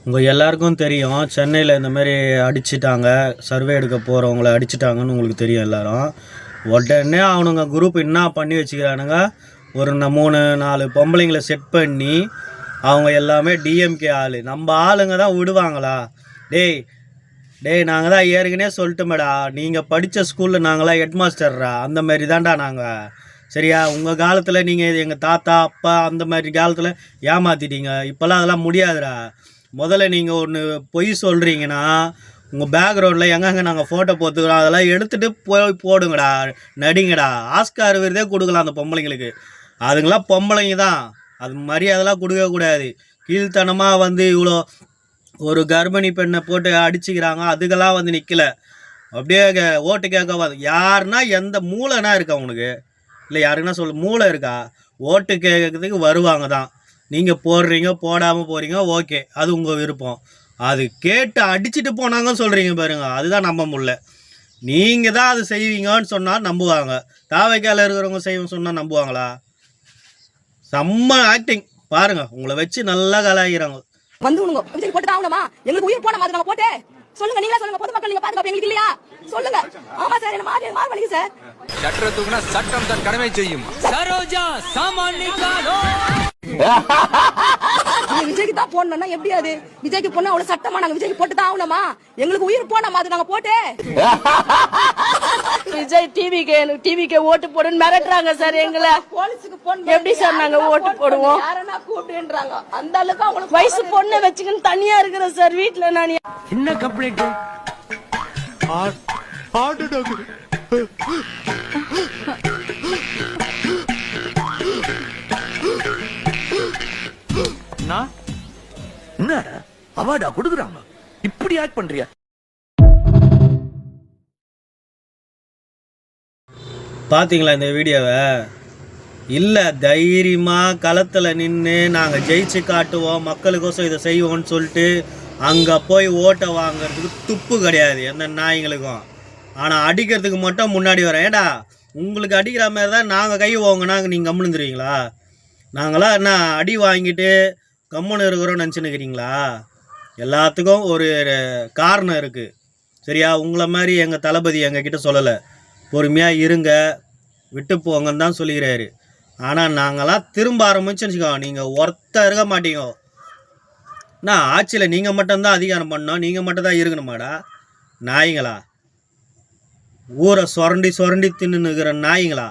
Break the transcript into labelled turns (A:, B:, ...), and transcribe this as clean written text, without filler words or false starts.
A: உங்கள் எல்லாருக்கும் தெரியும், சென்னையில் இந்த மாதிரி அடிச்சிட்டாங்க, சர்வே எடுக்க போகிறவங்கள அடிச்சிட்டாங்கன்னு உங்களுக்கு தெரியும் எல்லாரும். உடனே அவனுங்க குரூப் என்ன பண்ணி வச்சுக்கிறானுங்க, ஒரு 3-4 பொம்பளைங்களை செட் பண்ணி அவங்க எல்லாமே டிஎம்கே ஆள். நம்ம ஆளுங்க தான் விடுவாங்களா? டேய் டேய் நாங்கள் தான் ஏற்கனவே சொல்லிட்டோமேடா, நீங்கள் படித்த ஸ்கூலில் நாங்களாம் ஹெட் மாஸ்டர்ரா, அந்த மாதிரி தான்டா நாங்கள். சரியா? உங்கள் காலத்தில் நீங்கள் எங்கள் தாத்தா அப்பா அந்த மாதிரி காலத்தில் ஏமாற்றிட்டீங்க. இப்போல்லாம் அதெல்லாம் முடியாதுடா. முதல்ல நீங்கள் ஒன்று பொய் சொல்கிறீங்கன்னா உங்கள் பேக்ரவுண்டில் எங்கெங்கே நாங்கள் ஃபோட்டோ போட்டுக்கிறோம் அதெல்லாம் எடுத்துகிட்டு போய் போடுங்கடா, நடிங்கடா. ஆஸ்கார் விருதே கொடுக்கலாம் அந்த பொம்பளைங்களுக்கு. அதுங்களாம் பொம்பளைங்க தான், அது மரியாதைலாம் கொடுக்கக்கூடாது. கீழ்த்தனமாக வந்து இவ்வளோ ஒரு கர்ப்பிணி பெண்ணை போட்டு அடிச்சுக்கிறாங்க, அதுக்கெல்லாம் வந்து நிற்கலை. அப்படியே ஓட்டு கேட்க யாருன்னா எந்த மூளைனா இருக்கா உனக்கு? இல்லை யாருன்னா சொல்லு, மூளை இருக்கா? ஓட்டு கேட்கறதுக்கு வருவாங்க தான். நீங்கள் போடுறீங்க போடாமல் போகிறீங்க, ஓகே, அது உங்கள் விருப்பம். அது கேட்டு அடிச்சுட்டு போனாங்கன்னு சொல்கிறீங்க பாருங்க, அதுதான் நம்ப முடியல. நீங்கள் தான் அது செய்வீங்கன்னு சொன்னால் நம்புவாங்க. தாவைக்கால இருக்கிறவங்க செய்வோம் சொன்னால் நம்புவாங்களா? செம்ம ஆக்டிங் பாருங்க, உங்களை வச்சு நல்லா கலாய்கிறாங்க.
B: வந்து விஜய் போட்டு ஆகணுமா? எங்களுக்கு உயிர் போன மாதிரி நாங்க போட்டு சொல்லுங்க. நீங்களே சொல்லுங்க, பொதுமக்கள் நீங்க பாதுகாப்பு எங்களுக்கு இல்லையா? சொல்லுங்க. ஆமா சார், என்ன மாறு வலிங்க சார்.
C: சட்டத்துக்குனா சட்டம் தன் கடமை செய்யும். சரோஜா சாமானிகாலோ
B: விஜய்க்கு தான் போடணும்னா எப்படி? அது விஜய்க்கு போனா அவ்வளவு சட்டமா நாங்க விஜய்க்கு போட்டு தான் ஆகணுமா? எங்களுக்கு உயிர் போன மாதிரி நாங்க போட்டு
D: விஜய் டிவிக்கு ஓட்டு போடுன்னு மிரட்டுறாங்க சார். எங்களை
B: போலீஸுக்கு போன்
D: எப்படி சார் நாங்க ஓட்டு போடுவோம்?
B: யாரன்னா கூப்பிடுன்றாங்க. அந்த அளவுக்கு அவங்களுக்கு
D: வயசு பொண்ணை வச்சுக்கின்னு தனியா இருக்கிறேன் சார் வீட்டுல. நான்
C: என்ன கம்ப்ளைண்ட்?
E: என்னடா அவார்டா கொடுக்குறாங்க, இப்படி ஆக்ட் பண்றியா?
A: பார்த்தீங்களா இந்த வீடியோவை? இல்லை, தைரியமாக களத்தில் நின்று நாங்கள் ஜெயிச்சு காட்டுவோம், மக்களுக்கோசம் இதை செய்வோம்னு சொல்லிட்டு அங்கே போய் ஓட்டை வாங்கிறதுக்கு துப்பு கிடையாது எந்த நாய்ங்களுக்கும். ஆனால் அடிக்கிறதுக்கு மட்டும் முன்னாடி வரேன். ஏடா உங்களுக்கு அடிக்கிற மாதிரி தான் நாங்கள் கை வாங்கினா நீங்கள் கம்முன்னு இருந்துருவீங்களா? நாங்களாம் என்ன அடி வாங்கிட்டு கம்முன்னு இருக்கிறோன்னு நினச்சின்னுக்கிறீங்களா? எல்லாத்துக்கும் ஒரு காரணம் இருக்குது. சரியா? உங்களை மாதிரி எங்கள் தளபதி எங்ககிட்ட சொல்லலை, பொறுமையாக இருங்க விட்டு போங்கன்னு தான் சொல்லிக்கிறாரு. ஆனால் நாங்களாம் திரும்ப ஆரம்பிச்சுன்னு வச்சுக்கோ, நீங்கள் ஒருத்தர் இருக்க மாட்டீங்க. நான் ஆட்சியில் நீங்கள் மட்டும்தான் அதிகாரம் பண்ணோம், நீங்கள் மட்டும் தான் இருக்கணுமாடா? நாய்ங்களா? ஊரை சுரண்டி தின்னுக்கிற நாய்ங்களா?